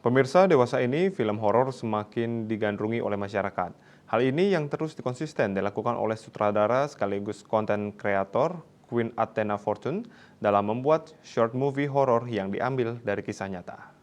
Pemirsa, dewasa ini film horor semakin digandrungi oleh masyarakat. Hal ini yang terus konsisten dilakukan oleh sutradara sekaligus konten kreator Queen Athena Fortune dalam membuat short movie horor yang diambil dari kisah nyata.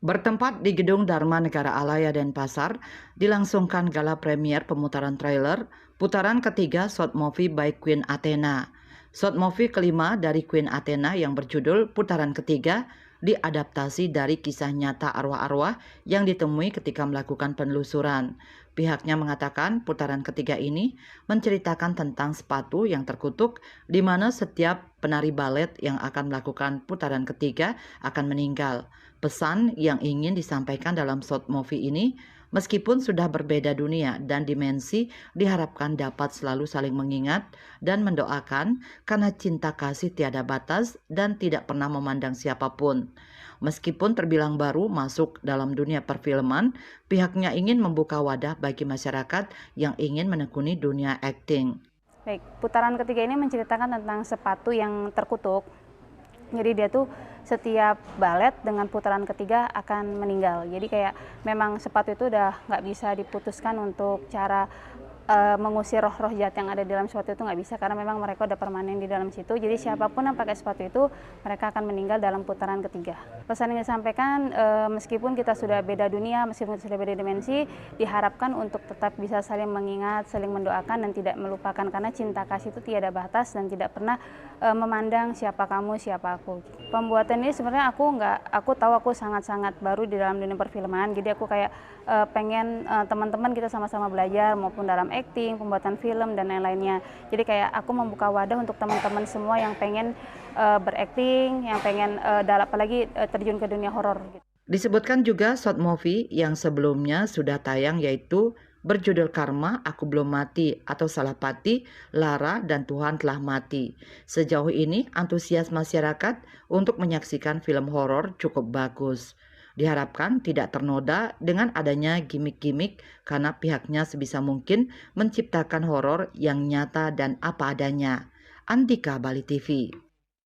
Bertempat di Gedung Dharma Negara Alaya Denpasar, dilangsungkan gala premier pemutaran trailer putaran ketiga short movie by Queen Athena. Short movie kelima dari Queen Athena yang berjudul Putaran Ketiga diadaptasi dari kisah nyata arwah-arwah yang ditemui ketika melakukan penelusuran. Pihaknya mengatakan putaran ketiga ini menceritakan tentang sepatu yang terkutuk di mana setiap penari balet yang akan melakukan putaran ketiga akan meninggal. Pesan yang ingin disampaikan dalam short movie ini, meskipun sudah berbeda dunia dan dimensi, diharapkan dapat selalu saling mengingat dan mendoakan karena cinta kasih tiada batas dan tidak pernah memandang siapapun. Meskipun terbilang baru masuk dalam dunia perfilman, pihaknya ingin membuka wadah bagi masyarakat yang ingin menekuni dunia akting. Baik, putaran ketiga ini menceritakan tentang sepatu yang terkutuk. Jadi dia tuh setiap balet dengan putaran ketiga akan meninggal. Jadi kayak memang sepatu itu udah nggak bisa diputuskan untuk cara mengusir roh-roh jahat yang ada di dalam sepatu itu nggak bisa, karena memang mereka udah permanen di dalam situ. Jadi siapapun yang pakai sepatu itu mereka akan meninggal dalam putaran ketiga. Pesan yang disampaikan, meskipun kita sudah beda dunia, meskipun kita sudah beda dimensi, diharapkan untuk tetap bisa saling mengingat, saling mendoakan dan tidak melupakan, karena cinta kasih itu tiada batas dan tidak pernah memandang siapa kamu siapa aku. Pembuatan ini sebenarnya aku tahu aku sangat-sangat baru di dalam dunia perfilman, jadi aku kayak pengen teman-teman kita sama-sama belajar maupun dalam acting, pembuatan film dan lain-lainnya. Jadi kayak aku membuka wadah untuk teman-teman semua yang pengen berakting, yang pengen apalagi terjun ke dunia horor gitu. Disebutkan juga short movie yang sebelumnya sudah tayang yaitu berjudul Karma, Aku Belum Mati atau Salahpati, Lara dan Tuhan Telah Mati. Sejauh ini antusias masyarakat untuk menyaksikan film horor cukup bagus. Diharapkan tidak ternoda dengan adanya gimmick-gimmick karena pihaknya sebisa mungkin menciptakan horor yang nyata dan apa adanya. Andika, Bali TV.